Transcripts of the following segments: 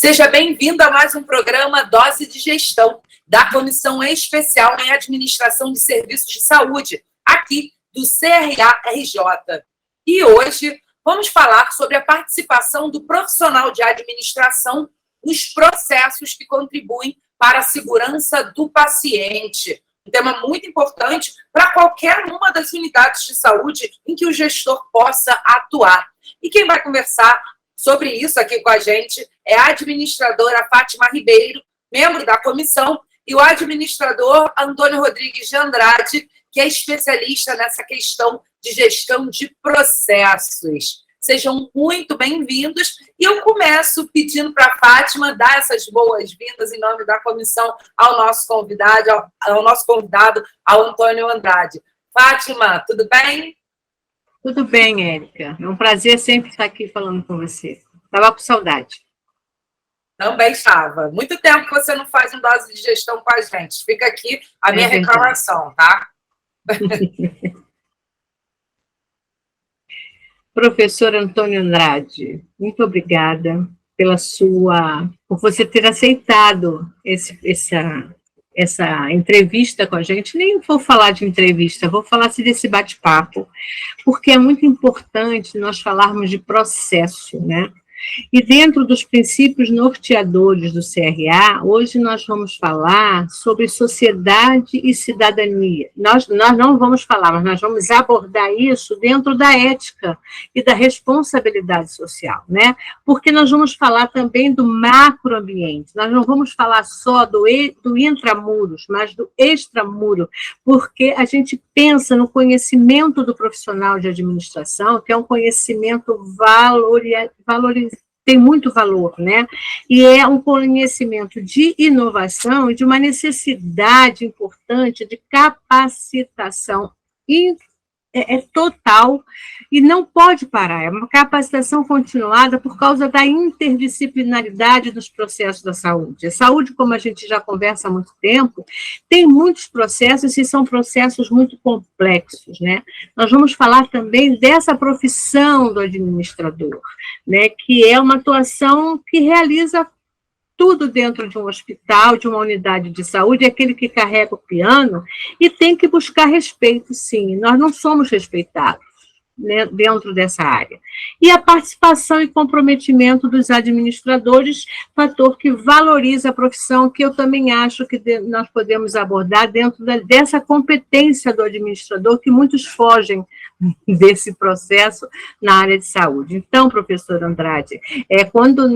Seja bem-vindo a mais um programa Dose de Gestão, da Comissão Especial em Administração de Serviços de Saúde, aqui do CRA-RJ. E hoje vamos falar sobre a participação do profissional de administração nos processos que contribuem para a segurança do paciente. Um tema muito importante para qualquer uma das unidades de saúde em que o gestor possa atuar. E quem vai conversar sobre isso aqui com a gente é a administradora Fátima Ribeiro, membro da comissão, e o administrador Antônio Rodrigues de Andrade, que é especialista nessa questão de gestão de processos. Sejam muito bem-vindos. E eu começo pedindo para a Fátima dar essas boas-vindas em nome da comissão ao nosso convidado, ao Antônio Andrade. Fátima, tudo bem? Tudo bem, Érica. É um prazer sempre estar aqui falando com você. Estava com saudade. Também estava. Muito tempo que você não faz um dose de gestão com a gente. Fica aqui a minha reclamação, tá? Professor Antônio Andrade, muito obrigada por você ter aceitado essa entrevista com a gente. Nem vou falar de entrevista, vou falar desse bate-papo, porque é muito importante nós falarmos de processo, né? E dentro dos princípios norteadores do CRA, hoje nós vamos falar sobre sociedade e cidadania. Nós não vamos falar, mas nós vamos abordar isso dentro da ética e da responsabilidade social, né? Porque nós vamos falar também do macroambiente, nós não vamos falar só do intramuros, mas do extramuro, porque a gente pensa no conhecimento do profissional de administração, que é um conhecimento tem muito valor, né? E é um conhecimento de inovação e de uma necessidade importante de capacitação total e não pode parar. É uma capacitação continuada por causa da interdisciplinaridade dos processos da saúde. A saúde, como a gente já conversa há muito tempo, tem muitos processos e são processos muito complexos, né? Nós vamos falar também dessa profissão do administrador, né? Que é uma atuação que realiza tudo dentro de um hospital, de uma unidade de saúde, é aquele que carrega o piano e tem que buscar respeito, sim. Nós não somos respeitados, né, dentro dessa área. E a participação e comprometimento dos administradores, fator que valoriza a profissão, que eu também acho que nós podemos abordar dentro dessa competência do administrador, que muitos fogem desse processo na área de saúde. Então, professor Andrade, quando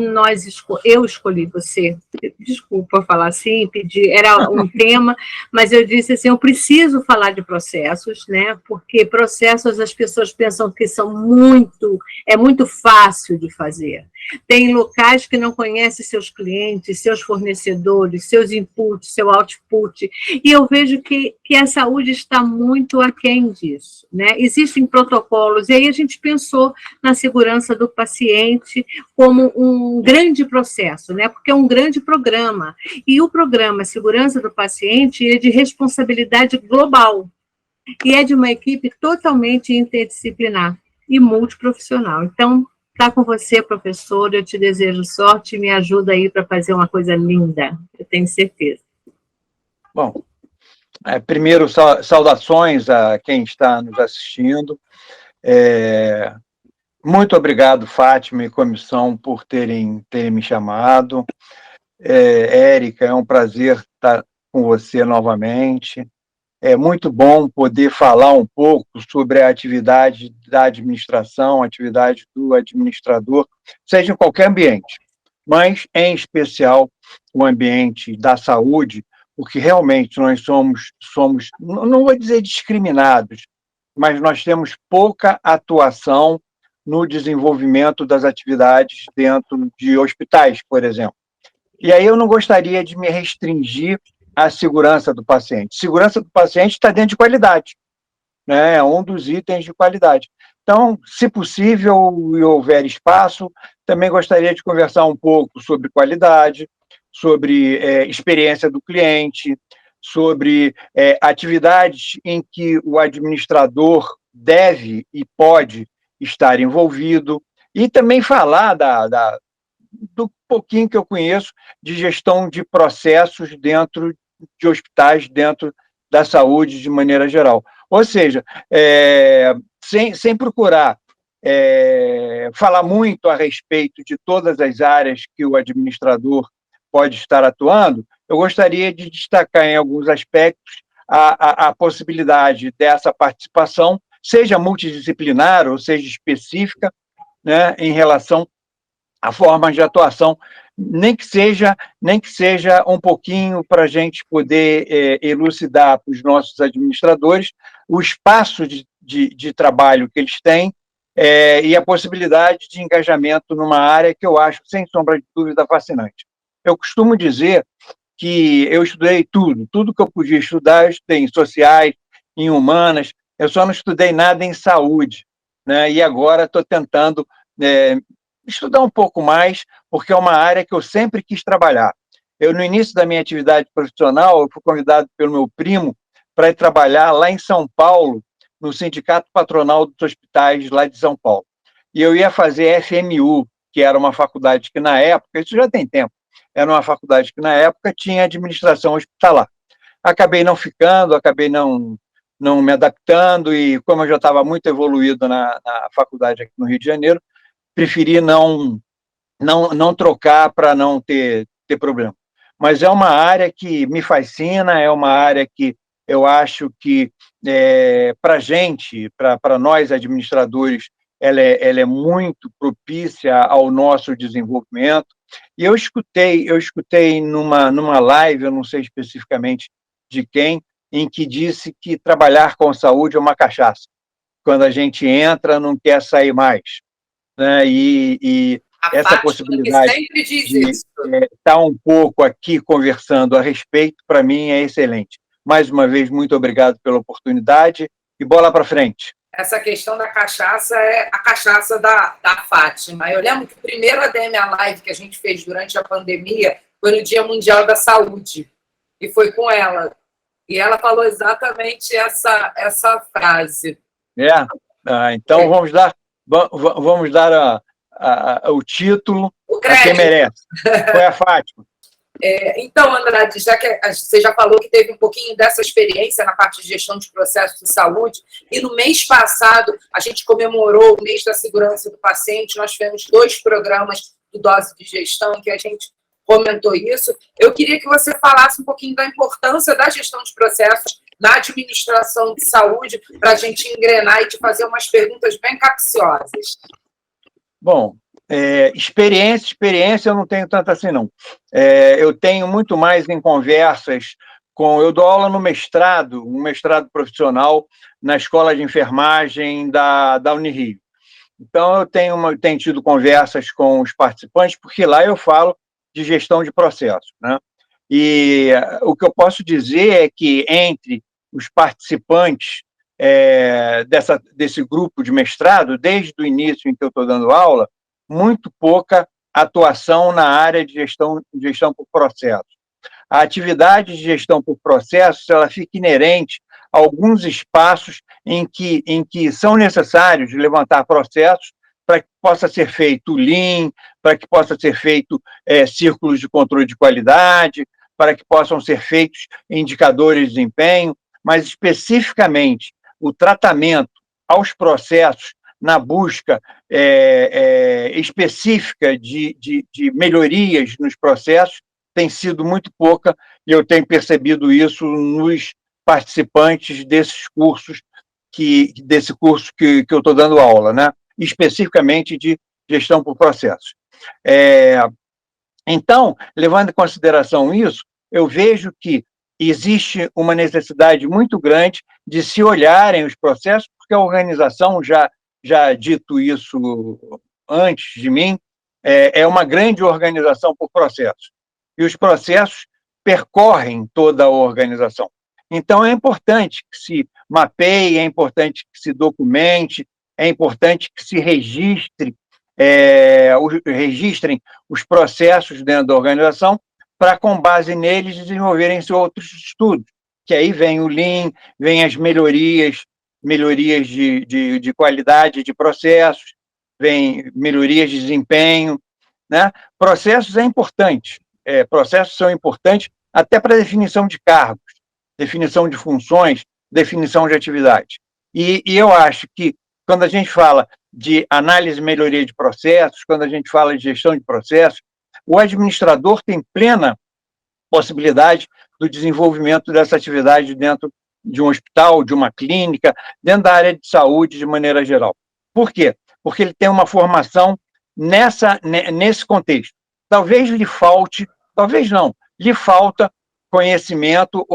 eu escolhi você, desculpa falar assim, era um tema, mas eu disse assim, eu preciso falar de processos, né? Porque processos as pessoas pensam que é muito fácil de fazer. Tem locais que não conhecem seus clientes, seus fornecedores, seus inputs, seu output, e eu vejo que a saúde está muito aquém disso, né? Existem protocolos, e aí a gente pensou na segurança do paciente como um grande processo, né? Porque é um grande programa, e o programa Segurança do Paciente é de responsabilidade global, e é de uma equipe totalmente interdisciplinar e multiprofissional. Então, está com você, professor, eu te desejo sorte e me ajuda aí para fazer uma coisa linda, eu tenho certeza. Bom, primeiro, saudações a quem está nos assistindo. Muito obrigado, Fátima e comissão, por terem me chamado. Érica, é um prazer estar com você novamente. É muito bom poder falar um pouco sobre a atividade da administração, a atividade do administrador, seja em qualquer ambiente, mas, em especial, o ambiente da saúde, porque realmente nós somos, não vou dizer discriminados, mas nós temos pouca atuação no desenvolvimento das atividades dentro de hospitais, por exemplo. E aí eu não gostaria de me restringir à segurança do paciente. Segurança do paciente está dentro de qualidade, né? É um dos itens de qualidade. Então, se possível e houver espaço, também gostaria de conversar um pouco sobre qualidade, sobre experiência do cliente, sobre atividades em que o administrador deve e pode estar envolvido, e também falar do pouquinho que eu conheço de gestão de processos dentro de hospitais, dentro da saúde de maneira geral. Ou seja, sem procurar falar muito a respeito de todas as áreas que o administrador pode estar atuando, eu gostaria de destacar em alguns aspectos a possibilidade dessa participação, seja multidisciplinar ou seja específica, né, em relação a formas de atuação, nem que seja um pouquinho para a gente poder elucidar para os nossos administradores o espaço de trabalho que eles têm e a possibilidade de engajamento numa área que eu acho, sem sombra de dúvida, fascinante. Eu costumo dizer que eu estudei tudo que eu podia estudar, eu estudei em sociais, em humanas, eu só não estudei nada em saúde, né? E agora estou tentando estudar um pouco mais, porque é uma área que eu sempre quis trabalhar. Eu, no início da minha atividade profissional, eu fui convidado pelo meu primo para ir trabalhar lá em São Paulo, no Sindicato Patronal dos Hospitais lá de São Paulo. E eu ia fazer FMU, que era uma faculdade que, na época, isso já tem tempo, era uma faculdade que, na época, tinha administração hospitalar. Acabei não ficando, acabei não me adaptando, e como eu já estava muito evoluído na faculdade aqui no Rio de Janeiro, preferi não trocar para não ter problema. Mas é uma área que me fascina, é uma área que eu acho que, para a gente, para nós administradores, ela é muito propícia ao nosso desenvolvimento. E eu escutei numa live, eu não sei especificamente de quem, em que disse que trabalhar com saúde é uma cachaça. Quando a gente entra, não quer sair mais, né? E essa Fátima, possibilidade sempre diz de isso. estar um pouco aqui conversando a respeito, para mim, é excelente. Mais uma vez, muito obrigado pela oportunidade e bola para frente. Essa questão da cachaça é a cachaça da Fátima. Eu lembro que o primeiro ADM Live que a gente fez durante a pandemia foi no Dia Mundial da Saúde, e foi com ela. E ela falou exatamente essa frase. Então vamos dar o título a quem merece. Foi a Fátima. Então, Andrade, já que você já falou que teve um pouquinho dessa experiência na parte de gestão de processos de saúde, e no mês passado a gente comemorou o mês da segurança do paciente, nós tivemos 2 programas do Dose de Gestão em que a gente comentou isso. Eu queria que você falasse um pouquinho da importância da gestão de processos na administração de saúde, para a gente engrenar e te fazer umas perguntas bem capciosas. Bom, experiência eu não tenho tanta assim, não. Eu tenho muito mais em conversas eu dou aula no mestrado, um mestrado profissional na Escola de Enfermagem da Unirio. Então, eu tenho tido conversas com os participantes, porque lá eu falo de gestão de processos, né? E o que eu posso dizer é que entre os participantes desse grupo de mestrado, desde o início em que eu estou dando aula, muito pouca atuação na área de gestão por processos. A atividade de gestão por processos ela fica inerente a alguns espaços em que são necessários levantar processos para que possa ser feito Lean, para que possa ser feito círculos de controle de qualidade, para que possam ser feitos indicadores de desempenho, mas especificamente o tratamento aos processos na busca específica de melhorias nos processos tem sido muito pouca, e eu tenho percebido isso nos participantes desses cursos, desse curso que eu estou dando aula, né? Especificamente de gestão por processos. Então, levando em consideração isso, eu vejo que existe uma necessidade muito grande de se olharem os processos, porque a organização, já dito isso antes de mim, é uma grande organização por processos. E os processos percorrem toda a organização. Então, é importante que se mapeie, é importante que se documente, é importante que se registrem os processos dentro da organização para, com base neles, desenvolverem-se outros estudos, que aí vem o Lean, vem as melhorias de qualidade de processos, vem melhorias de desempenho, né? Processos é importante, processos são importantes até para definição de cargos, definição de funções, definição de atividades. E eu acho que, quando a gente fala de análise e melhoria de processos, quando a gente fala de gestão de processos, o administrador tem plena possibilidade do desenvolvimento dessa atividade dentro de um hospital, de uma clínica, dentro da área de saúde de maneira geral. Por quê? Porque ele tem uma formação nesse contexto. Talvez lhe falte, talvez não, lhe falta conhecimento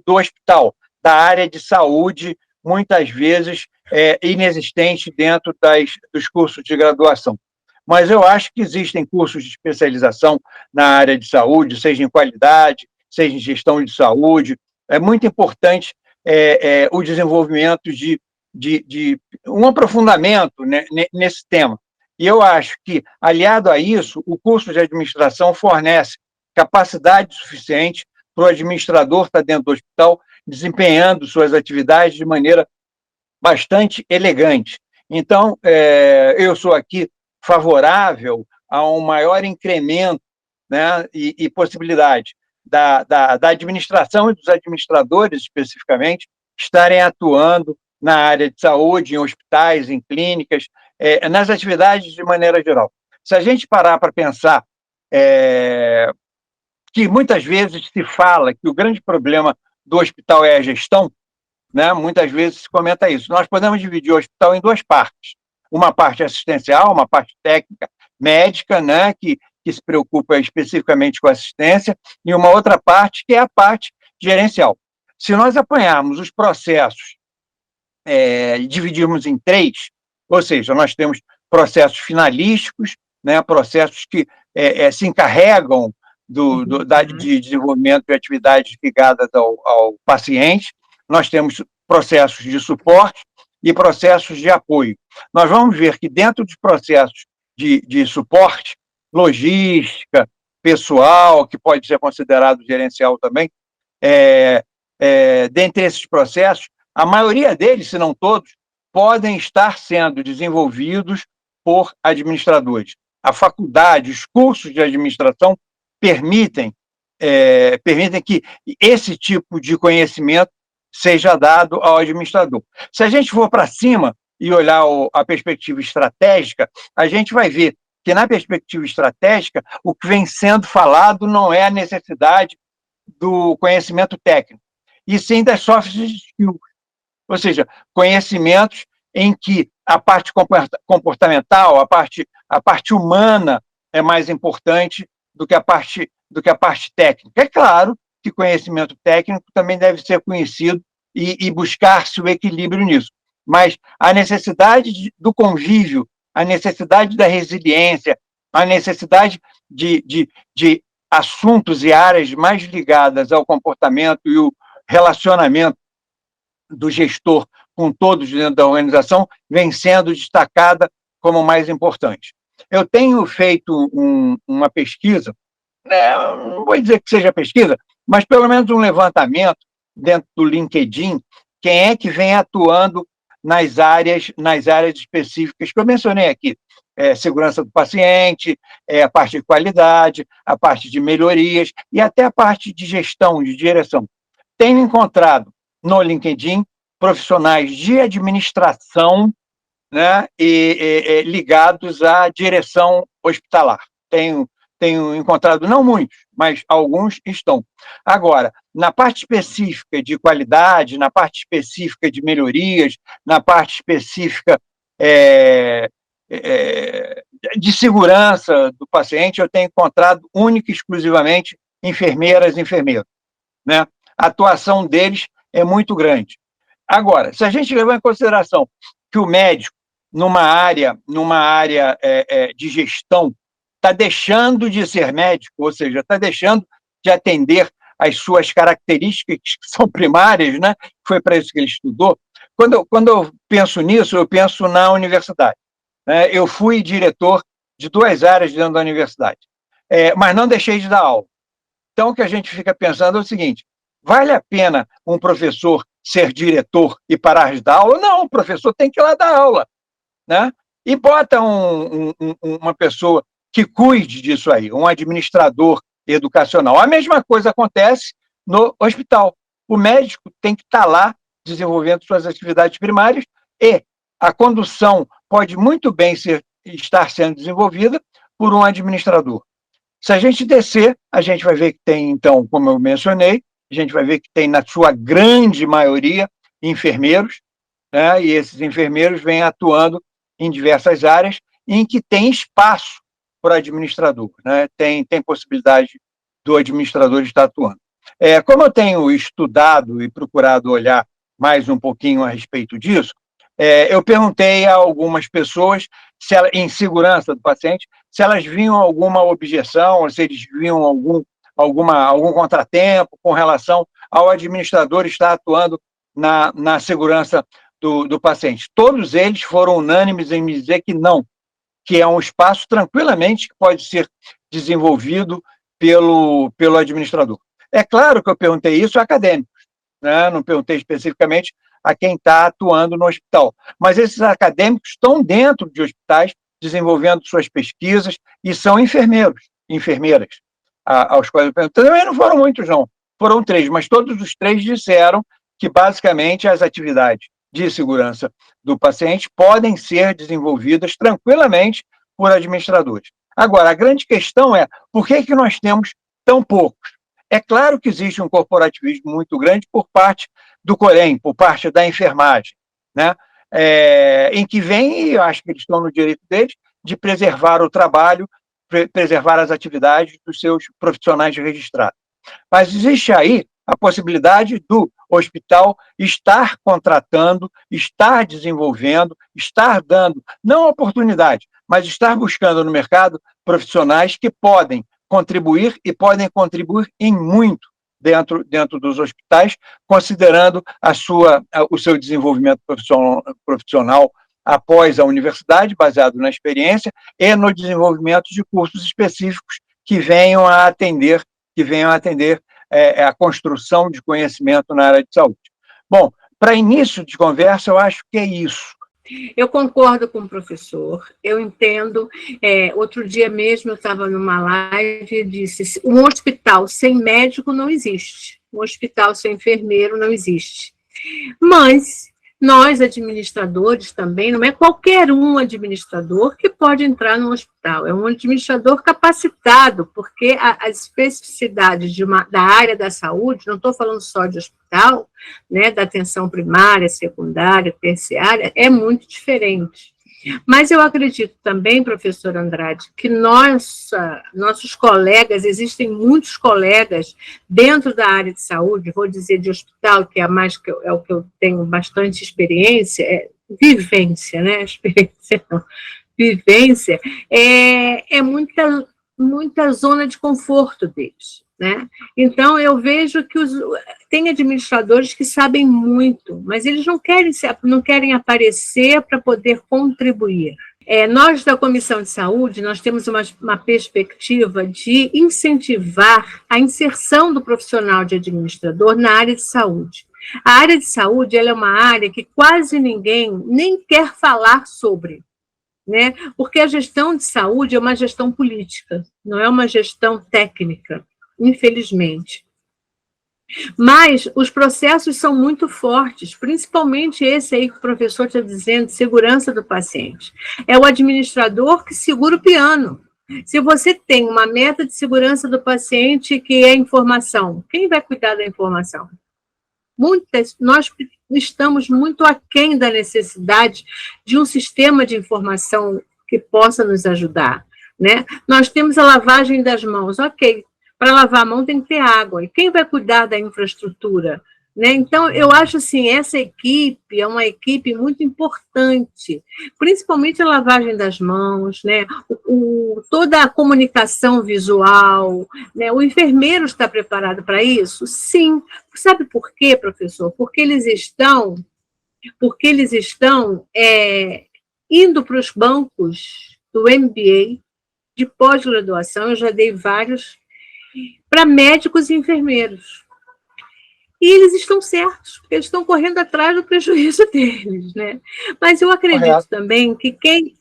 do hospital, da área de saúde, muitas vezes inexistente dentro dos cursos de graduação. Mas eu acho que existem cursos de especialização na área de saúde, seja em qualidade, seja em gestão de saúde. É muito importante o desenvolvimento de um aprofundamento, né, nesse tema. E eu acho que, aliado a isso, o curso de administração fornece capacidade suficiente para o administrador estar dentro do hospital, desempenhando suas atividades de maneira bastante elegante. Então, eu sou aqui favorável a um maior incremento, né, e possibilidade da administração e dos administradores, especificamente, estarem atuando na área de saúde, em hospitais, em clínicas, nas atividades de maneira geral. Se a gente parar para pensar que muitas vezes se fala que o grande problema do hospital é a gestão, né, muitas vezes se comenta isso. Nós podemos dividir o hospital em duas partes. Uma parte assistencial, uma parte técnica, médica, né, que se preocupa especificamente com a assistência, e uma outra parte que é a parte gerencial. Se nós apanharmos os processos e dividirmos em três, ou seja, nós temos processos finalísticos, né, processos que se encarregam de desenvolvimento de atividades ligadas ao paciente, nós temos processos de suporte e processos de apoio. Nós vamos ver que dentro dos processos de suporte, logística, pessoal, que pode ser considerado gerencial também, dentre esses processos, a maioria deles, se não todos, podem estar sendo desenvolvidos por administradores. A faculdade, os cursos de administração permitem que esse tipo de conhecimento seja dado ao administrador. Se a gente for para cima e olhar a perspectiva estratégica, a gente vai ver que, na perspectiva estratégica, o que vem sendo falado não é a necessidade do conhecimento técnico, e sim das soft skills, ou seja, conhecimentos em que a parte comportamental, a parte humana é mais importante do que a parte técnica. É claro que conhecimento técnico também deve ser conhecido e buscar-se o equilíbrio nisso, mas a necessidade do convívio, a necessidade da resiliência, a necessidade de assuntos e áreas mais ligadas ao comportamento e o relacionamento do gestor com todos dentro da organização vem sendo destacada como mais importante. Eu tenho feito uma pesquisa, não vou dizer que seja pesquisa, mas pelo menos um levantamento dentro do LinkedIn, quem é que vem atuando nas áreas específicas que eu mencionei aqui. Segurança do paciente, a parte de qualidade, a parte de melhorias e até a parte de gestão, de direção. Tenho encontrado no LinkedIn profissionais de administração, né, ligados à direção hospitalar. Tenho encontrado, não muitos, mas alguns estão. Agora, na parte específica de qualidade, na parte específica de melhorias, na parte específica de segurança do paciente, eu tenho encontrado única e exclusivamente enfermeiras e enfermeiros, né? A atuação deles é muito grande. Agora, se a gente levar em consideração que o médico, numa área de gestão, está deixando de ser médico, ou seja, está deixando de atender às suas características que são primárias, né? Foi para isso que ele estudou. Quando eu penso nisso, eu penso na universidade. Eu fui diretor de 2 áreas dentro da universidade, mas não deixei de dar aula. Então, o que a gente fica pensando é o seguinte: vale a pena um professor ser diretor e parar de dar aula? Não, o professor tem que ir lá dar aula, né? E bota uma pessoa que cuide disso aí, um administrador educacional. A mesma coisa acontece no hospital. O médico tem que estar lá desenvolvendo suas atividades primárias e a condução pode muito bem estar sendo desenvolvida por um administrador. Se a gente descer, a gente vai ver que tem, então, como eu mencionei, a gente vai ver que tem, na sua grande maioria, enfermeiros, né, e esses enfermeiros vêm atuando em diversas áreas em que tem espaço para o administrador, né, tem possibilidade do administrador estar atuando. Como eu tenho estudado e procurado olhar mais um pouquinho a respeito disso, eu perguntei a algumas pessoas, em segurança do paciente, se elas viam alguma objeção, se eles viam algum contratempo com relação ao administrador estar atuando na segurança do paciente. Todos eles foram unânimes em me dizer que não, que é um espaço tranquilamente que pode ser desenvolvido pelo administrador. É claro que eu perguntei isso a acadêmicos, né? Não perguntei especificamente a quem está atuando no hospital, mas esses acadêmicos estão dentro de hospitais, desenvolvendo suas pesquisas, e são enfermeiras, aos quais eu perguntei. Também não foram muitos, não, foram 3, mas todos os 3 disseram que, basicamente, as atividades de segurança do paciente podem ser desenvolvidas tranquilamente por administradores. Agora, a grande questão é, por que nós temos tão poucos? É claro que existe um corporativismo muito grande por parte do Corém, por parte da enfermagem, né? Em que vem, e eu acho que eles estão no direito deles, de preservar o trabalho, preservar as atividades dos seus profissionais registrados. Mas existe aí a possibilidade do hospital estar contratando, estar desenvolvendo, estar dando, não oportunidade, mas estar buscando no mercado profissionais que podem contribuir e podem contribuir em muito dentro dos hospitais, considerando o seu desenvolvimento profissional após a universidade, baseado na experiência, e no desenvolvimento de cursos específicos que venham a atender a construção de conhecimento na área de saúde. Bom, para início de conversa, eu acho que é isso. Eu concordo com o professor, eu entendo. Outro dia mesmo eu estava numa live e disse: um hospital sem médico não existe, um hospital sem enfermeiro não existe. Mas nós, administradores também, não é qualquer um administrador que pode entrar no hospital, é um administrador capacitado, porque as especificidades da área da saúde, não estou falando só de hospital, né, da atenção primária, secundária, terciária, é muito diferente. Mas eu acredito também, professor Andrade, que nossos colegas, existem muitos colegas dentro da área de saúde, vou dizer de hospital, que é o que eu tenho bastante experiência, vivência, né? Experiência não. Vivência é muita zona de conforto deles, né? Então, eu vejo que tem administradores que sabem muito, mas eles não querem aparecer para poder contribuir. Nós, da Comissão de Saúde, nós temos uma perspectiva de incentivar a inserção do profissional de administrador na área de saúde. A área de saúde ela é uma área que quase ninguém nem quer falar sobre, né? Porque a gestão de saúde é uma gestão política, não é uma gestão técnica, infelizmente. Mas os processos são muito fortes, principalmente esse aí que o professor está dizendo, segurança do paciente. É o administrador que segura o piano. Se você tem uma meta de segurança do paciente que é informação, quem vai cuidar da informação? Nós estamos muito aquém da necessidade de um sistema de informação que possa nos ajudar, né? Nós temos a lavagem das mãos, ok. Para lavar a mão tem que ter água. E quem vai cuidar da infraestrutura? Né? Então, eu acho assim, essa equipe é uma equipe muito importante, principalmente a lavagem das mãos, né? Toda a comunicação visual, né? O enfermeiro está preparado para isso? Sim. Sabe por quê, professor? Porque eles estão indo para os bancos do MBA, de pós-graduação, eu já dei vários, para médicos e enfermeiros. E eles estão certos, porque eles estão correndo atrás do prejuízo deles, né? Mas eu acredito também que quem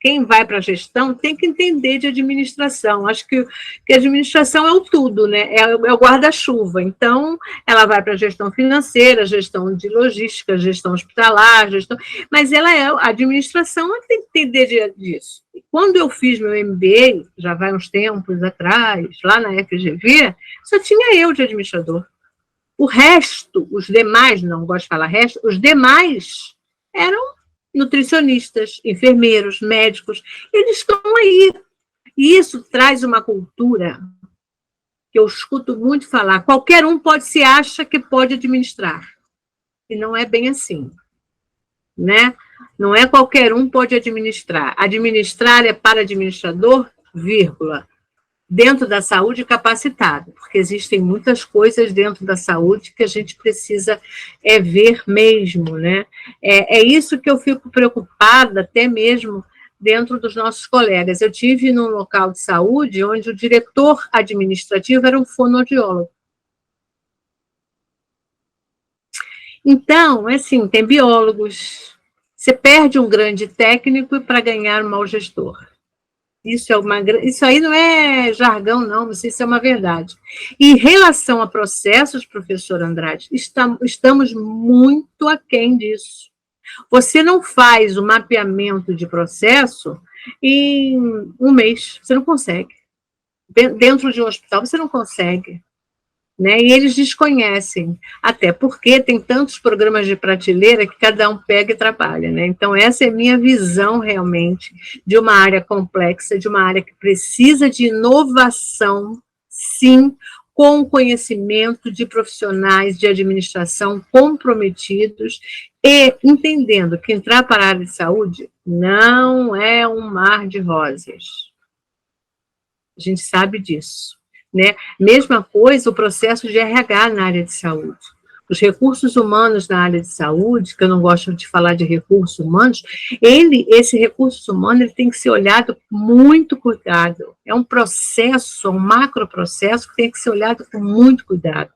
quem vai para a gestão tem que entender de administração. Acho que a administração é o tudo, né? É o guarda-chuva. Então, ela vai para a gestão financeira, gestão de logística, gestão hospitalar, mas a administração, ela tem que entender disso. Quando eu fiz meu MBA, já vai uns tempos atrás, lá na FGV, só tinha eu de administrador. O resto, os demais, não gosto de falar resto, os demais eram nutricionistas, enfermeiros, médicos, eles estão aí. E isso traz uma cultura que eu escuto muito falar, qualquer um se acha que pode administrar. E não é bem assim, né? Não é qualquer um pode administrar. Administrar é para administrador, vírgula, dentro da saúde capacitado, porque existem muitas coisas dentro da saúde que a gente precisa ver mesmo, né? É isso que eu fico preocupada, até mesmo dentro dos nossos colegas. Eu tive num local de saúde onde o diretor administrativo era um fonoaudiólogo. Então, assim, tem biólogos. Você perde um grande técnico para ganhar um mau gestor. Isso aí não é jargão, não, mas isso é uma verdade. Em relação a processos, professor Andrade, estamos muito aquém disso. Você não faz o mapeamento de processo em um mês, você não consegue. Dentro de um hospital, você não consegue. Né? E eles desconhecem, até porque tem tantos programas de prateleira que cada um pega e trabalha, né? Então, essa é a minha visão, realmente, de uma área complexa, de uma área que precisa de inovação, sim, com conhecimento de profissionais de administração comprometidos e entendendo que entrar para a área de saúde não é um mar de rosas. A gente sabe disso. Né? Mesma coisa o processo de RH na área de saúde. Os recursos humanos na área de saúde, que eu não gosto de falar de recursos humanos, esse recurso humano ele tem que ser olhado com muito cuidado. É um processo, um macroprocesso que tem que ser olhado com muito cuidado.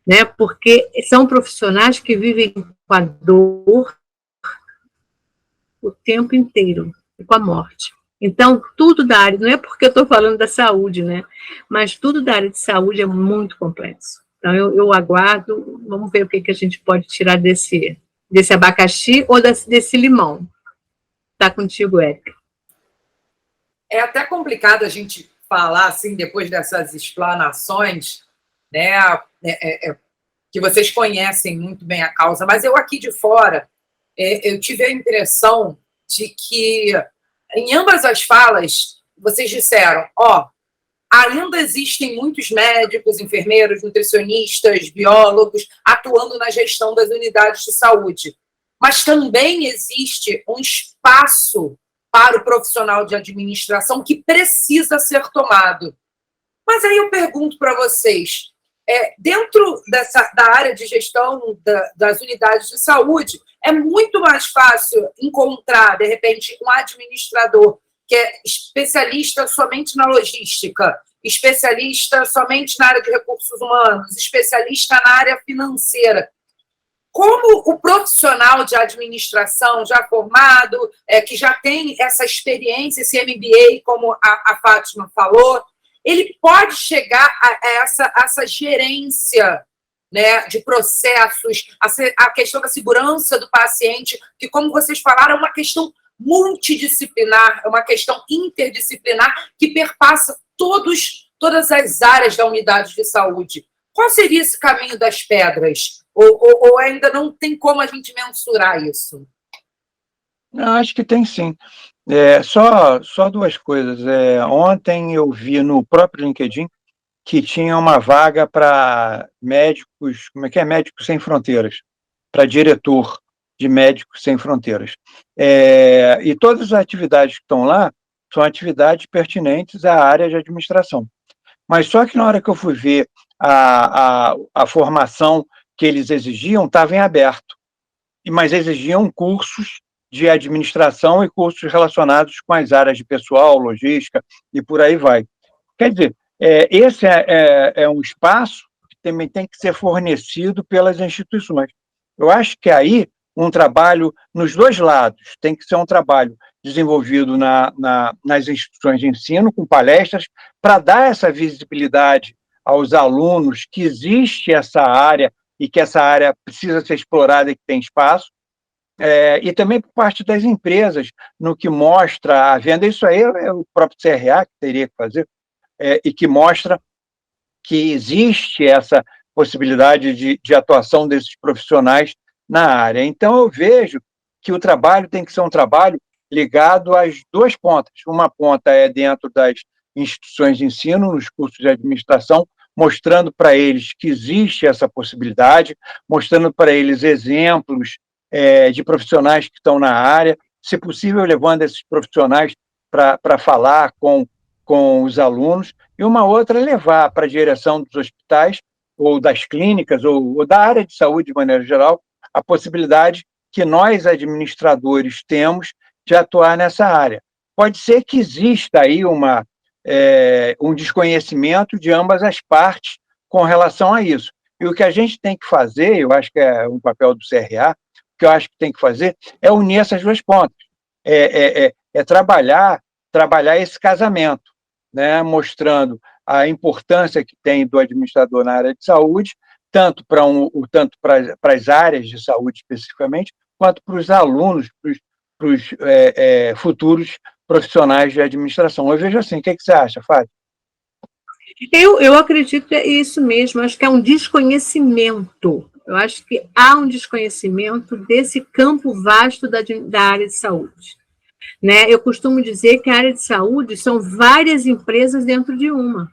Né? Porque são profissionais que vivem com a dor o tempo inteiro, e com a morte. Então, tudo da área, não é porque eu estou falando da saúde, né? Mas tudo da área de saúde é muito complexo. Então, eu aguardo, vamos ver o que a gente pode tirar desse abacaxi ou desse limão. Está contigo, Érica. É até complicado a gente falar, assim, depois dessas explanações, né? Que vocês conhecem muito bem a causa, mas eu aqui de fora, eu tive a impressão de que em ambas as falas, vocês disseram, ainda existem muitos médicos, enfermeiros, nutricionistas, biólogos atuando na gestão das unidades de saúde, mas também existe um espaço para o profissional de administração que precisa ser tomado. Mas aí eu pergunto para vocês, dentro da área de gestão das unidades de saúde, é muito mais fácil encontrar, de repente, um administrador que é especialista somente na logística, especialista somente na área de recursos humanos, especialista na área financeira. Como o profissional de administração já formado, que já tem essa experiência, esse MBA, como a Fátima falou, ele pode chegar a essa gerência, né, de processos, a questão da segurança do paciente, que, como vocês falaram, é uma questão multidisciplinar, é uma questão interdisciplinar que perpassa todas as áreas da unidade de saúde. Qual seria esse caminho das pedras? Ou ainda não tem como a gente mensurar isso? Eu acho que tem sim. Só duas coisas. Ontem eu vi no próprio LinkedIn que tinha uma vaga para médicos, Médicos Sem Fronteiras, para diretor de Médicos Sem Fronteiras. E todas as atividades que estão lá são atividades pertinentes à área de administração. Mas só que na hora que eu fui ver a formação que eles exigiam, estava em aberto. Mas exigiam cursos de administração e cursos relacionados com as áreas de pessoal, logística e por aí vai. Quer dizer, esse é um espaço que também tem que ser fornecido pelas instituições. Eu acho que aí um trabalho nos dois lados, tem que ser um trabalho desenvolvido nas instituições de ensino, com palestras, para dar essa visibilidade aos alunos que existe essa área e que essa área precisa ser explorada e que tem espaço, e também por parte das empresas, no que mostra a venda. Isso aí é o próprio CRA que teria que fazer, e que mostra que existe essa possibilidade de atuação desses profissionais na área. Então, eu vejo que o trabalho tem que ser um trabalho ligado às duas pontas. Uma ponta é dentro das instituições de ensino, nos cursos de administração, mostrando para eles que existe essa possibilidade, mostrando para eles exemplos de profissionais que estão na área, se possível, levando esses profissionais para falar com os alunos, e uma outra é levar para a direção dos hospitais, ou das clínicas, ou da área de saúde, de maneira geral, a possibilidade que nós, administradores, temos de atuar nessa área. Pode ser que exista aí um desconhecimento de ambas as partes com relação a isso. E o que a gente tem que fazer, eu acho que é um papel do CRA, o que eu acho que tem que fazer é unir essas duas pontas, trabalhar esse casamento, né, mostrando a importância que tem do administrador na área de saúde, tanto para as áreas de saúde especificamente, quanto para os alunos, para os futuros profissionais de administração. Eu vejo assim. O que você acha, Fátima? Eu acredito que é isso mesmo. Acho que é um desconhecimento. Eu acho que há um desconhecimento desse campo vasto da área de saúde. Né? Eu costumo dizer que a área de saúde são várias empresas dentro de uma.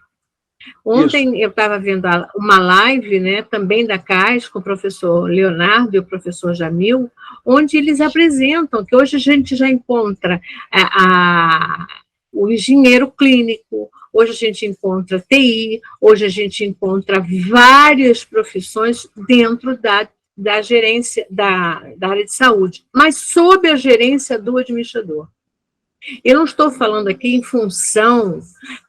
Ontem eu estava vendo uma live, né, também da CAIS, com o professor Leonardo e o professor Jamil, onde eles apresentam que hoje a gente já encontra o engenheiro clínico, hoje a gente encontra TI, hoje a gente encontra várias profissões dentro da gerência da área de saúde, mas sob a gerência do administrador. Eu não estou falando aqui em função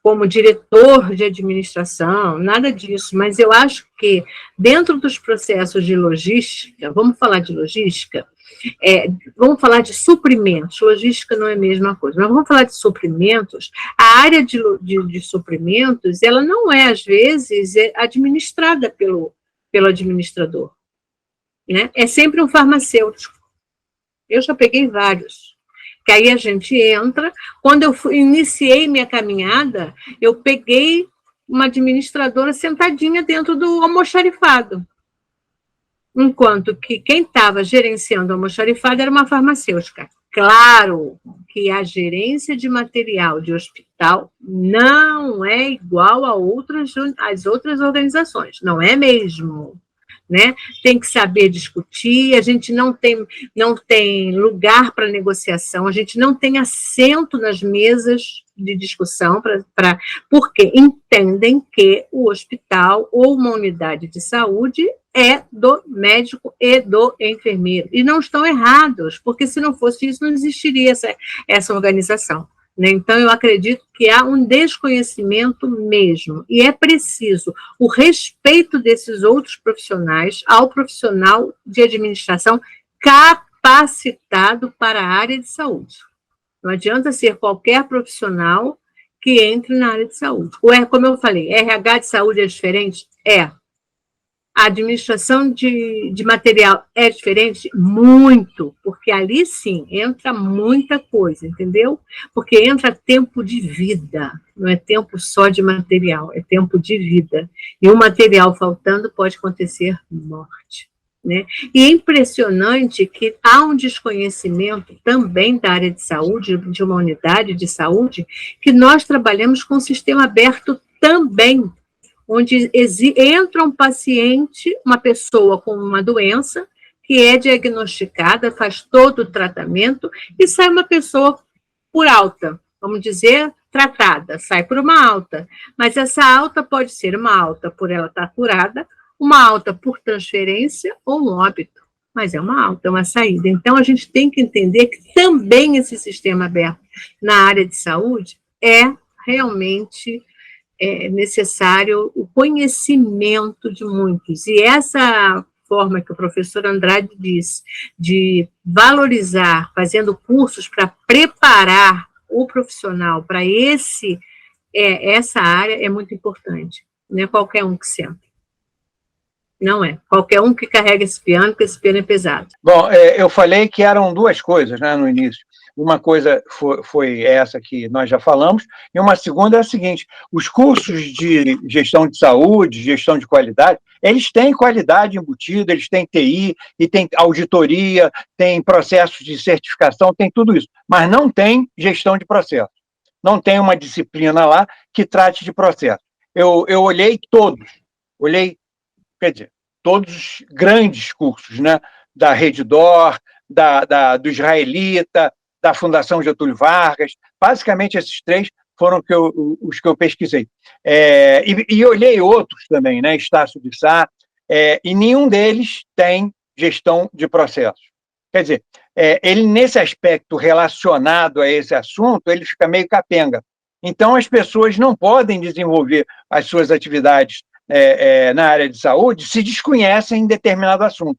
como diretor de administração, nada disso, mas eu acho que dentro dos processos de logística, vamos falar de logística, vamos falar de suprimentos, logística não é a mesma coisa, mas vamos falar de suprimentos. A área de suprimentos, ela não é, às vezes, administrada pelo administrador, né? É sempre um farmacêutico. Eu já peguei vários. Que aí a gente entra. Quando eu iniciei minha caminhada, eu peguei uma administradora sentadinha dentro do almoxarifado, enquanto que quem estava gerenciando o almoxarifado era uma farmacêutica. Claro que a gerência de material de hospital não é igual às outras organizações, não é mesmo. Né? Tem que saber discutir, a gente não tem lugar para negociação, a gente não tem assento nas mesas de discussão, porque entendem que o hospital ou uma unidade de saúde é do médico e do enfermeiro. E não estão errados, porque se não fosse isso, não existiria essa organização. Então, eu acredito que há um desconhecimento mesmo, e é preciso o respeito desses outros profissionais ao profissional de administração capacitado para a área de saúde. Não adianta ser qualquer profissional que entre na área de saúde. Como eu falei, RH de saúde é diferente? É. A administração de material é diferente? Muito, porque ali sim entra muita coisa, entendeu? Porque entra tempo de vida, não é tempo só de material, é tempo de vida. E o material faltando pode acontecer morte. Né? E é impressionante que há um desconhecimento também da área de saúde, de uma unidade de saúde, que nós trabalhamos com sistema aberto também, onde entra um paciente, uma pessoa com uma doença, que é diagnosticada, faz todo o tratamento, e sai uma pessoa por alta, vamos dizer, tratada, sai por uma alta. Mas essa alta pode ser uma alta por ela estar curada, uma alta por transferência ou um óbito. Mas é uma alta, é uma saída. Então, a gente tem que entender que também esse sistema aberto na área de saúde é realmente necessário o conhecimento de muitos. E essa forma que o professor Andrade disse, de valorizar, fazendo cursos para preparar o profissional para essa área, é muito importante. Não é qualquer um que senta. Não é. Qualquer um que carrega esse piano, porque esse piano é pesado. Bom, eu falei que eram duas coisas, né, no início. Uma coisa foi essa que nós já falamos, e uma segunda é a seguinte: os cursos de gestão de saúde, gestão de qualidade, eles têm qualidade embutida, eles têm TI, e tem auditoria, tem processos de certificação, tem tudo isso, mas não tem gestão de processo. Não tem uma disciplina lá que trate de processo. Eu olhei todos, quer dizer, todos os grandes cursos, né, da Reddor, do Israelita, da Fundação Getúlio Vargas, basicamente esses três foram os que eu pesquisei. E olhei outros também, né, Estácio de Sá, e nenhum deles tem gestão de processos. Quer dizer, ele, nesse aspecto relacionado a esse assunto, ele fica meio capenga. Então, as pessoas não podem desenvolver as suas atividades na área de saúde se desconhecem em determinado assunto.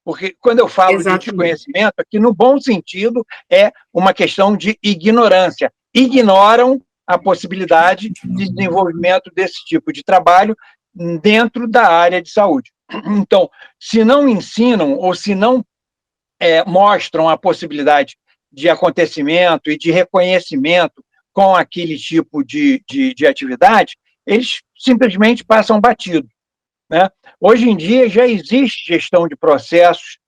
Porque quando eu falo de desconhecimento, aqui no bom sentido, é uma questão de ignorância. Ignoram a possibilidade de desenvolvimento desse tipo de trabalho dentro da área de saúde. Então, se não ensinam ou se não mostram a possibilidade de acontecimento e de reconhecimento com aquele tipo de atividade, eles simplesmente passam batido, né? Hoje em dia já existe gestão de processos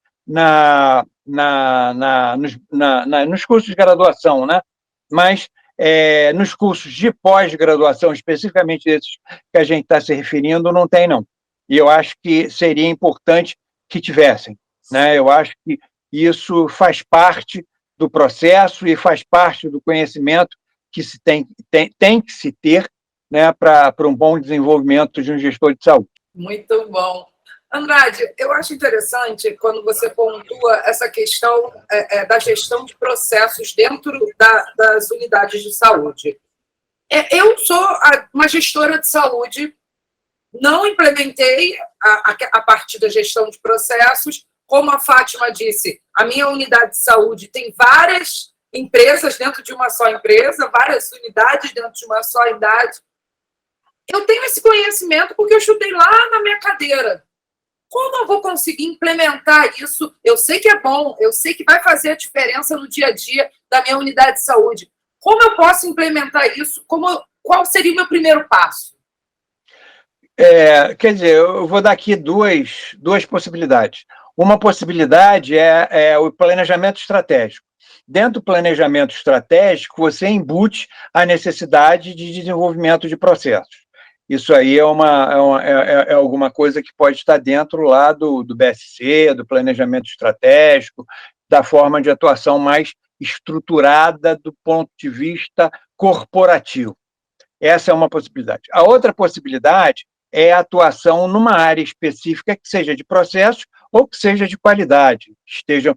nos cursos de graduação, né? Mas nos cursos de pós-graduação, especificamente esses que a gente está se referindo, não tem, não. E eu acho que seria importante que tivessem, né? Eu acho que isso faz parte do processo e faz parte do conhecimento que se tem que se ter, né, para um bom desenvolvimento de um gestor de saúde. Muito bom. Andrade, eu acho interessante quando você pontua essa questão da gestão de processos dentro das unidades de saúde. Eu sou uma gestora de saúde, não implementei a parte da gestão de processos. Como a Fátima disse, a minha unidade de saúde tem várias empresas dentro de uma só empresa, várias unidades dentro de uma só unidade. Eu tenho esse conhecimento porque eu estudei lá na minha cadeira. Como eu vou conseguir implementar isso? Eu sei que é bom, eu sei que vai fazer a diferença no dia a dia da minha unidade de saúde. Como eu posso implementar isso? Qual seria o meu primeiro passo? Quer dizer, eu vou dar aqui duas possibilidades. Uma possibilidade é o planejamento estratégico. Dentro do planejamento estratégico, você embute a necessidade de desenvolvimento de processos. Isso aí é alguma coisa que pode estar dentro lá do BSC, do planejamento estratégico, da forma de atuação mais estruturada do ponto de vista corporativo. Essa é uma possibilidade. A outra possibilidade é a atuação numa área específica que seja de processos ou que seja de qualidade, estejam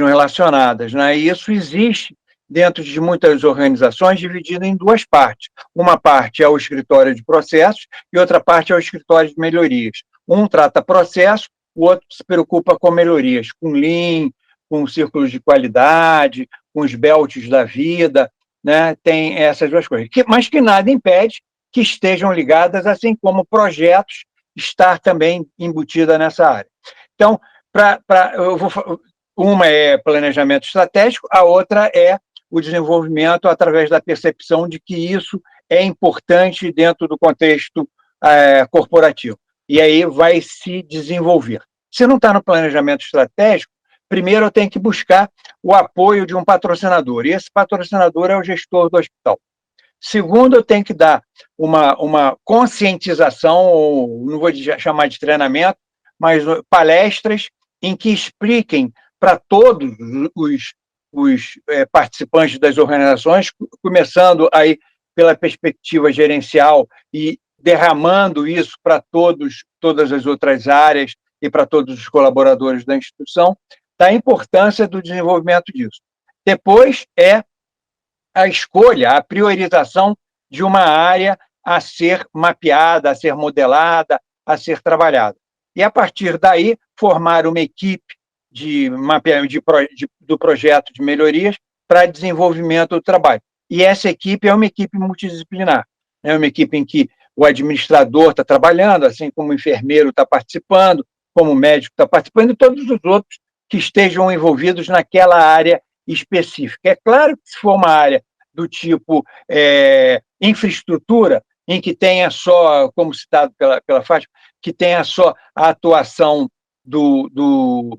relacionadas, né? E isso existe dentro de muitas organizações, dividido em duas partes. Uma parte é o escritório de processos e outra parte é o escritório de melhorias. Um trata processo, o outro se preocupa com melhorias, com Lean, com círculos de qualidade, com os belts da vida, né? Tem essas duas coisas, mas que nada impede que estejam ligadas, assim como projetos, estar também embutida nessa área. Então, uma é planejamento estratégico, a outra é o desenvolvimento através da percepção de que isso é importante dentro do contexto corporativo. E aí vai se desenvolver. Se não está no planejamento estratégico, primeiro eu tenho que buscar o apoio de um patrocinador, e esse patrocinador é o gestor do hospital. Segundo, eu tenho que dar uma conscientização, ou não vou chamar de treinamento, mas palestras em que expliquem para todos os participantes das organizações, começando aí pela perspectiva gerencial e derramando isso para todas as outras áreas e para todos os colaboradores da instituição, da importância do desenvolvimento disso. Depois a escolha, a priorização de uma área a ser mapeada, a ser modelada, a ser trabalhada. e, a partir daí, formar uma equipe de mapeamento do projeto de melhorias para desenvolvimento do trabalho. E essa equipe é uma equipe multidisciplinar, é uma equipe em que o administrador está trabalhando, assim como o enfermeiro está participando, como o médico está participando, e todos os outros que estejam envolvidos naquela área específica. É claro que, se for uma área do tipo infraestrutura, em que tenha só, como citado pela Fátima, que tenha só a atuação do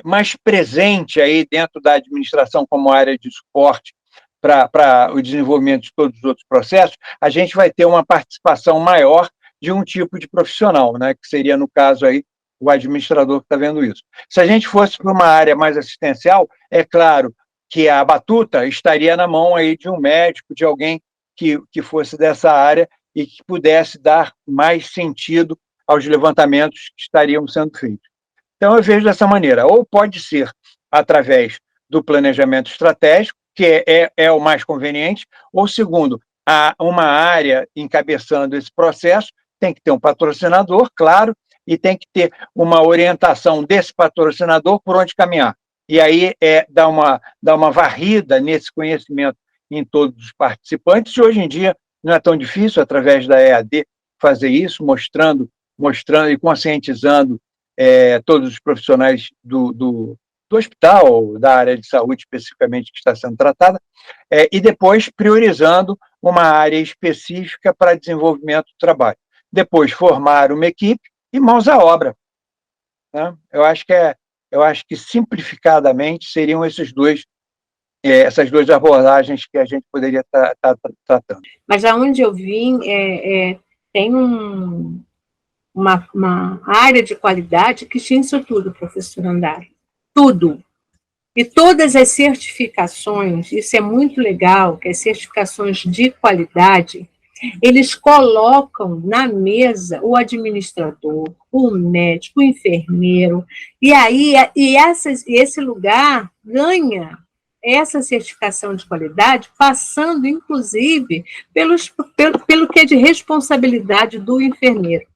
mais presente aí dentro da administração como área de suporte para o desenvolvimento de todos os outros processos, a gente vai ter uma participação maior de um tipo de profissional, né, que seria, no caso, aí, o administrador que está vendo isso. Se a gente fosse para uma área mais assistencial, é claro que a batuta estaria na mão aí de um médico, de alguém que fosse dessa área e que pudesse dar mais sentido aos levantamentos que estariam sendo feitos. Então, eu vejo dessa maneira, ou pode ser através do planejamento estratégico, que é o mais conveniente, ou, segundo, uma área encabeçando esse processo, tem que ter um patrocinador, claro, e tem que ter uma orientação desse patrocinador por onde caminhar. E aí dar uma varrida nesse conhecimento em todos os participantes, e hoje em dia não é tão difícil, através da EAD, fazer isso, mostrando e conscientizando todos os profissionais do hospital, da área de saúde especificamente que está sendo tratada, e depois priorizando uma área específica para desenvolvimento do trabalho. Depois formar uma equipe e mãos à obra, né? Eu acho que simplificadamente seriam essas duas abordagens que a gente poderia estar tratando. Mas aonde eu vim, tem uma área de qualidade que tinha isso tudo, professor Andara. Tudo. E todas as certificações, isso é muito legal, que as certificações de qualidade, eles colocam na mesa o administrador, o médico, o enfermeiro, e aí esse lugar ganha essa certificação de qualidade, passando, inclusive, pelo que é de responsabilidade do enfermeiro.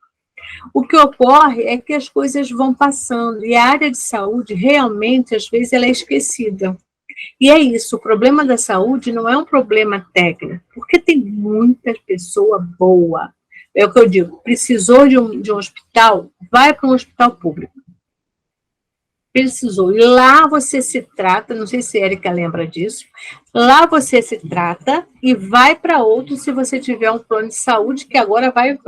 O que ocorre é que as coisas vão passando, e a área de saúde, realmente, às vezes, ela é esquecida. E é isso, o problema da saúde não é um problema técnico, porque tem muita pessoa boa. É o que eu digo, precisou de um hospital, vai para um hospital público. Precisou. E lá você se trata, não sei se a Érica lembra disso, lá você se trata e vai para outro se você tiver um plano de saúde que agora vai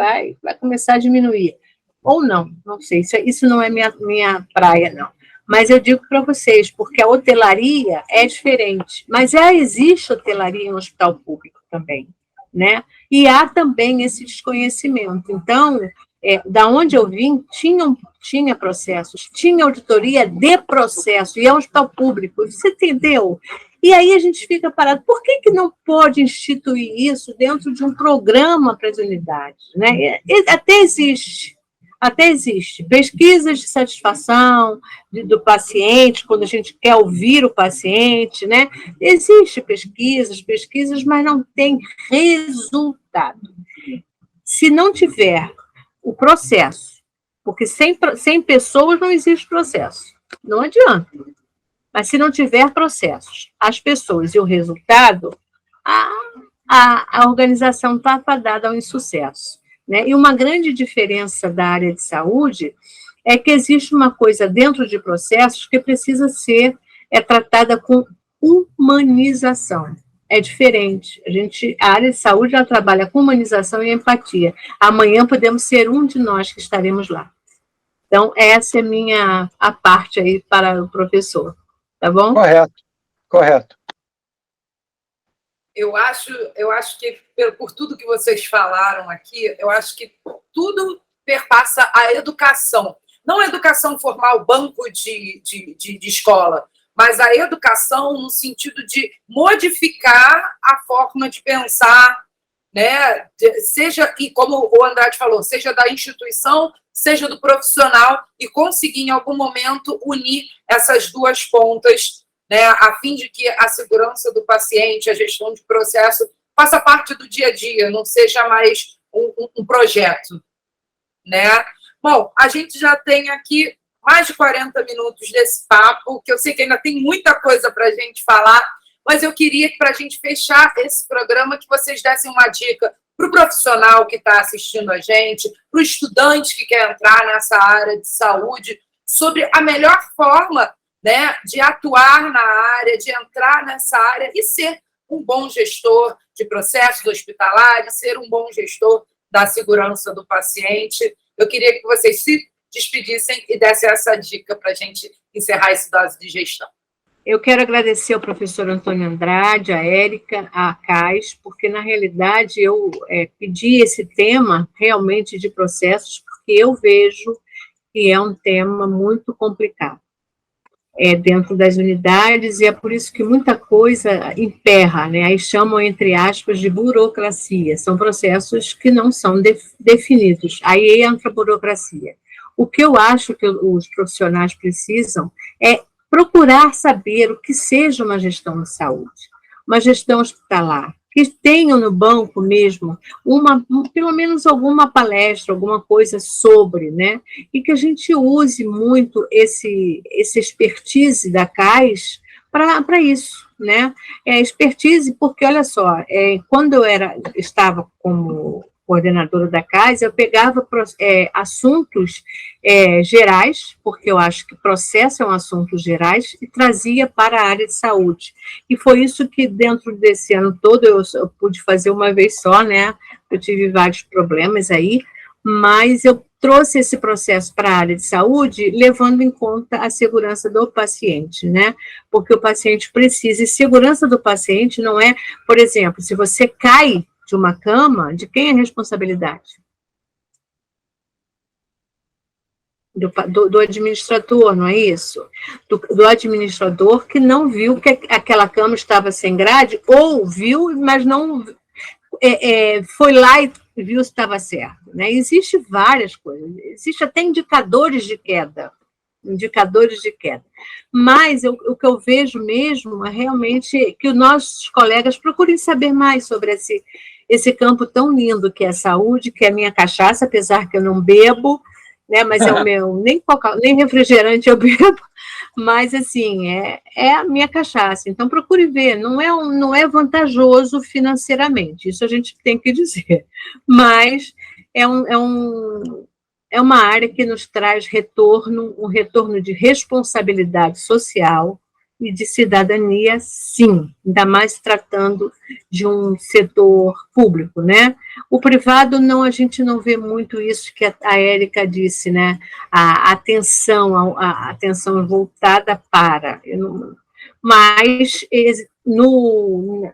começar a diminuir. Ou não sei, isso não é minha praia, não. Mas eu digo para vocês, porque a hotelaria é diferente, mas existe hotelaria em hospital público também, né? E há também esse desconhecimento. Então, da onde eu vim, tinha processos, tinha auditoria de processo, e é um hospital público, você entendeu? E aí a gente fica parado, por que não pode instituir isso dentro de um programa para as unidades, né? Até existe pesquisas de satisfação do paciente, quando a gente quer ouvir o paciente, né? Existem pesquisas, mas não tem resultado. Se não tiver o processo, porque sem pessoas não existe processo, não adianta. Mas se não tiver processos, as pessoas e o resultado, a organização está fadada ao insucesso, né? E uma grande diferença da área de saúde é que existe uma coisa dentro de processos que precisa ser tratada com humanização. É diferente. A área de saúde ela trabalha com humanização e empatia. Amanhã podemos ser um de nós que estaremos lá. Então, essa é a parte aí para o professor. Tá bom? Correto. Eu acho que, por tudo que vocês falaram aqui, eu acho que tudo perpassa a educação. Não a educação formal, banco de escola, mas a educação no sentido de modificar a forma de pensar, né? Seja, e como o Andrade falou, seja da instituição, seja do profissional, e conseguir, em algum momento, unir essas duas pontas, né, a fim de que a segurança do paciente, a gestão de processo, faça parte do dia a dia, não seja mais um projeto, né? Bom, a gente já tem aqui mais de 40 minutos desse papo, que eu sei que ainda tem muita coisa para a gente falar, mas eu queria que, para a gente fechar esse programa, que vocês dessem uma dica para o profissional que está assistindo a gente, para o estudante que quer entrar nessa área de saúde, sobre a melhor forma, né, de atuar na área, de entrar nessa área e ser um bom gestor de processos hospitalares, ser um bom gestor da segurança do paciente. Eu queria que vocês se despedissem e dessem essa dica para a gente encerrar esse dose de gestão. Eu quero agradecer ao professor Antônio Andrade, a Érica, a Cais, porque, na realidade, eu pedi esse tema realmente de processos, porque eu vejo que é um tema muito complicado dentro das unidades, e é por isso que muita coisa emperra, né? Aí chamam, entre aspas, de burocracia. São processos que não são definidos. Aí entra a burocracia. O que eu acho que os profissionais precisam é procurar saber o que seja uma gestão de saúde, uma gestão hospitalar, que tenham no banco mesmo pelo menos alguma palestra, alguma coisa sobre, né? E que a gente use muito esse expertise da CAIS para isso, né? Expertise, porque, olha só, quando eu estava como coordenadora da CAIS, eu pegava assuntos gerais, porque eu acho que processo é um assunto gerais, e trazia para a área de saúde. E foi isso que, dentro desse ano todo, eu pude fazer uma vez só, né? Eu tive vários problemas aí, mas eu trouxe esse processo para a área de saúde, levando em conta a segurança do paciente, né? Porque o paciente precisa, e segurança do paciente não é, por exemplo, se você cai de uma cama, de quem é a responsabilidade? Do administrador, não é isso? Do administrador que não viu que aquela cama estava sem grade, ou viu, mas não foi lá e viu se estava certo, né? Existem várias coisas, existem até indicadores de queda, mas o que eu vejo mesmo é realmente que os nossos colegas procurem saber mais sobre esse campo tão lindo que é a saúde, que é a minha cachaça, apesar que eu não bebo, né, mas é o meu, nem refrigerante eu bebo, mas, assim, é a minha cachaça. Então, procure ver, não é vantajoso financeiramente, isso a gente tem que dizer, mas é uma área que nos traz um retorno de responsabilidade social e de cidadania, sim, ainda mais tratando de um setor público, né? O privado, não, a gente não vê muito isso que a Érica disse, né? A atenção voltada para... Mas no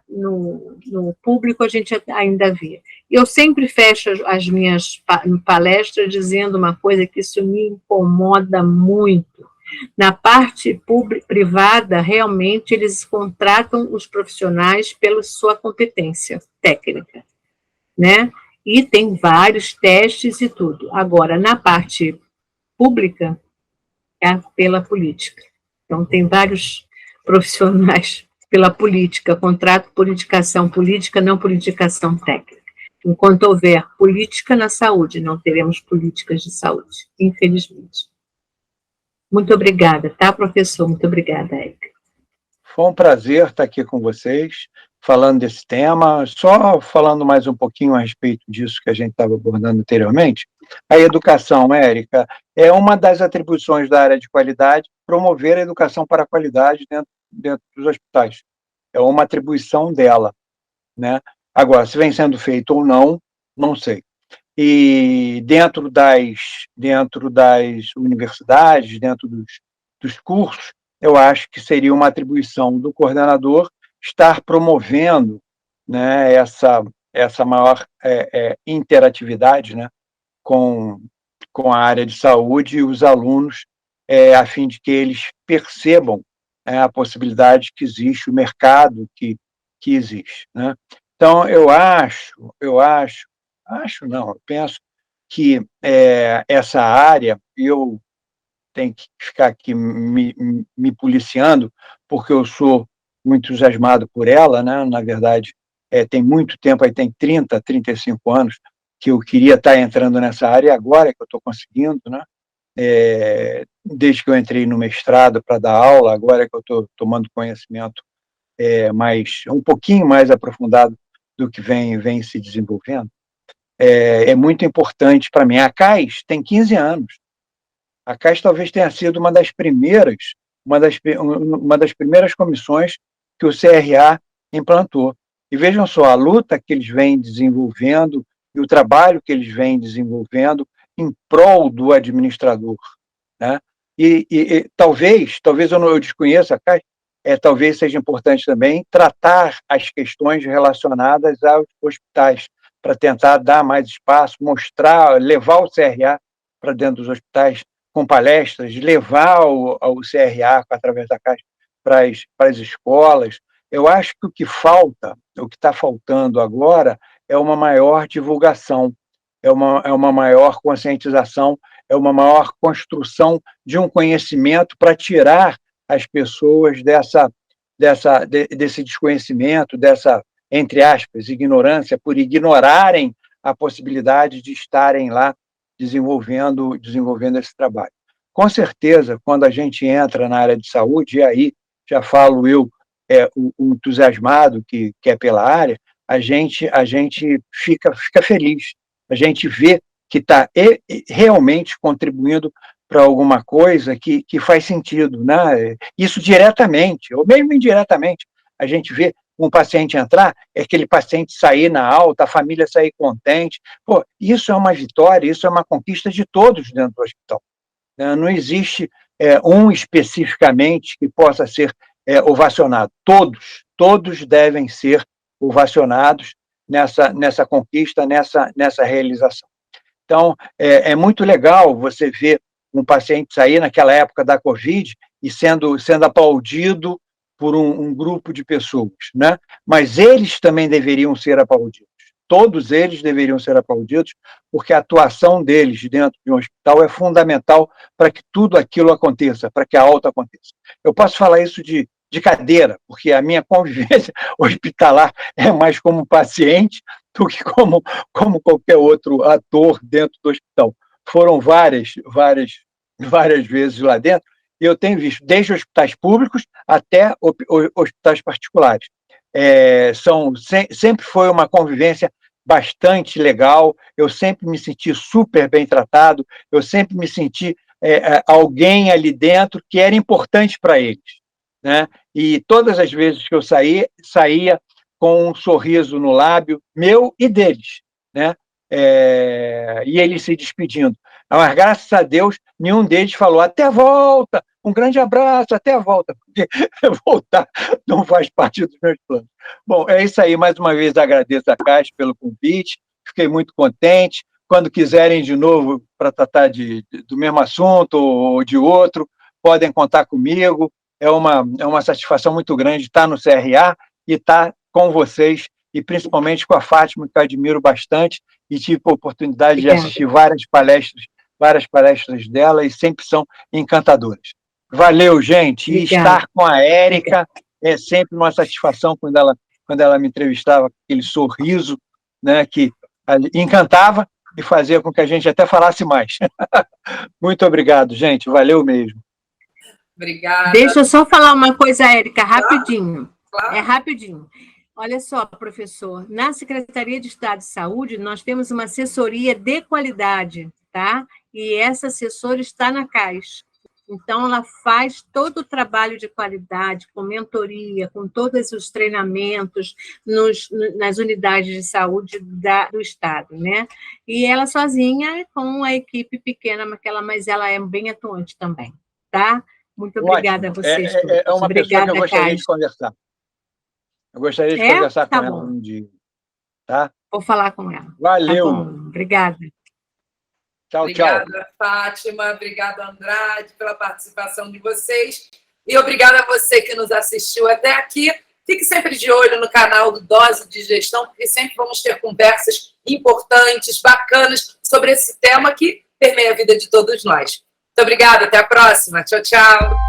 público a gente ainda vê. Eu sempre fecho as minhas palestras dizendo uma coisa que isso me incomoda muito. Na parte privada, realmente, eles contratam os profissionais pela sua competência técnica, né? E tem vários testes e tudo. Agora, na parte pública, é pela política. Então, tem vários profissionais pela política, contrato por indicação política, não por indicação técnica. Enquanto houver política na saúde, não teremos políticas de saúde, infelizmente. Muito obrigada, tá, professor? Muito obrigada, Érica. Foi um prazer estar aqui com vocês, falando desse tema, só falando mais um pouquinho a respeito disso que a gente estava abordando anteriormente. A educação, Érica, é uma das atribuições da área de qualidade, promover a educação para a qualidade dentro dos hospitais. É uma atribuição dela, né? Agora, se vem sendo feito ou não, não sei. E dentro das universidades, dentro dos cursos, eu acho que seria uma atribuição do coordenador estar promovendo, né, essa maior interatividade, né, com a área de saúde e os alunos, a fim de que eles percebam a possibilidade que existe, o mercado que existe, né? Então, eu penso que essa área, eu tenho que ficar aqui me policiando, porque eu sou muito entusiasmado por ela, né? Na verdade, tem muito tempo, aí tem 35 anos, que eu queria estar entrando nessa área, e agora que eu estou conseguindo, né? Desde que eu entrei no mestrado para dar aula, agora que eu estou tomando conhecimento um pouquinho mais aprofundado do que vem se desenvolvendo, é muito importante para mim. A CAIS tem 15 anos. A CAIS talvez tenha sido uma das primeiras comissões que o CRA implantou. E vejam só, a luta que eles vêm desenvolvendo e o trabalho que eles vêm desenvolvendo em prol do administrador, né? E talvez eu desconheça a CAIS, talvez seja importante também tratar as questões relacionadas aos hospitais, para tentar dar mais espaço, levar o CRA para dentro dos hospitais com palestras, levar o CRA, através da CAIS, para as escolas. Eu acho que o que está faltando agora é uma maior divulgação, é uma maior conscientização, é uma maior construção de um conhecimento para tirar as pessoas desse desconhecimento, dessa, entre aspas, ignorância, por ignorarem a possibilidade de estarem lá desenvolvendo esse trabalho. Com certeza, quando a gente entra na área de saúde, e aí já falo eu, o entusiasmado que é pela área, a gente fica feliz, a gente vê que está realmente contribuindo para alguma coisa que faz sentido, né? Isso diretamente, ou mesmo indiretamente, a gente vê um paciente entrar, aquele paciente sair na alta, a família sair contente. Pô, isso é uma vitória, isso é uma conquista de todos dentro do hospital. Não existe um especificamente que possa ser ovacionado. Todos devem ser ovacionados nessa conquista, nessa realização. Então, é muito legal você ver um paciente sair naquela época da Covid e sendo aplaudido por um grupo de pessoas, né? Mas eles também deveriam ser aplaudidos. Todos eles deveriam ser aplaudidos, porque a atuação deles dentro de um hospital é fundamental para que tudo aquilo aconteça, para que a alta aconteça. Eu posso falar isso de cadeira, porque a minha convivência hospitalar é mais como paciente do que como qualquer outro ator dentro do hospital. Foram várias vezes lá dentro, e eu tenho visto desde hospitais públicos até hospitais particulares. Sempre foi uma convivência bastante legal, eu sempre me senti super bem tratado, eu sempre me senti alguém ali dentro que era importante para eles, né? E todas as vezes que eu saía com um sorriso no lábio, meu e deles, né? E eles se despedindo. Mas, graças a Deus, nenhum deles falou até a volta, um grande abraço, até a volta, porque voltar não faz parte dos meus planos. Bom, é isso aí. Mais uma vez agradeço a CAIS pelo convite, fiquei muito contente. Quando quiserem de novo para tratar do mesmo assunto ou de outro, podem contar comigo. É uma satisfação muito grande estar no CRA e estar com vocês, e principalmente com a Fátima, que eu admiro bastante, e tive a oportunidade de assistir várias palestras dela, e sempre são encantadoras. Valeu, gente. E estar com a Érica é sempre uma satisfação quando ela me entrevistava, aquele sorriso, né, que encantava e fazia com que a gente até falasse mais. Muito obrigado, gente. Valeu mesmo. Obrigada. Deixa eu só falar uma coisa, Érica, rapidinho. Claro. É rapidinho. Olha só, professor, na Secretaria de Estado de Saúde, nós temos uma assessoria de qualidade, tá? E essa assessora está na CAIS. Então, ela faz todo o trabalho de qualidade, com mentoria, com todos os treinamentos nas unidades de saúde do Estado, né? E ela sozinha, com a equipe pequena, mas ela é bem atuante também, tá? Muito obrigada a vocês todos. É uma obrigada, pessoa que eu gostaria CAIS. de conversar. Eu gostaria de conversar com ela um dia. Tá? Vou falar com ela. Valeu. Tá bom. Obrigada. Tchau, obrigada, tchau. Fátima. Obrigada, Andrade, pela participação de vocês. E obrigada a você que nos assistiu até aqui. Fique sempre de olho no canal do Dose de Gestão, porque sempre vamos ter conversas importantes, bacanas, sobre esse tema que permeia a vida de todos nós. Muito obrigada. Até a próxima. Tchau, tchau.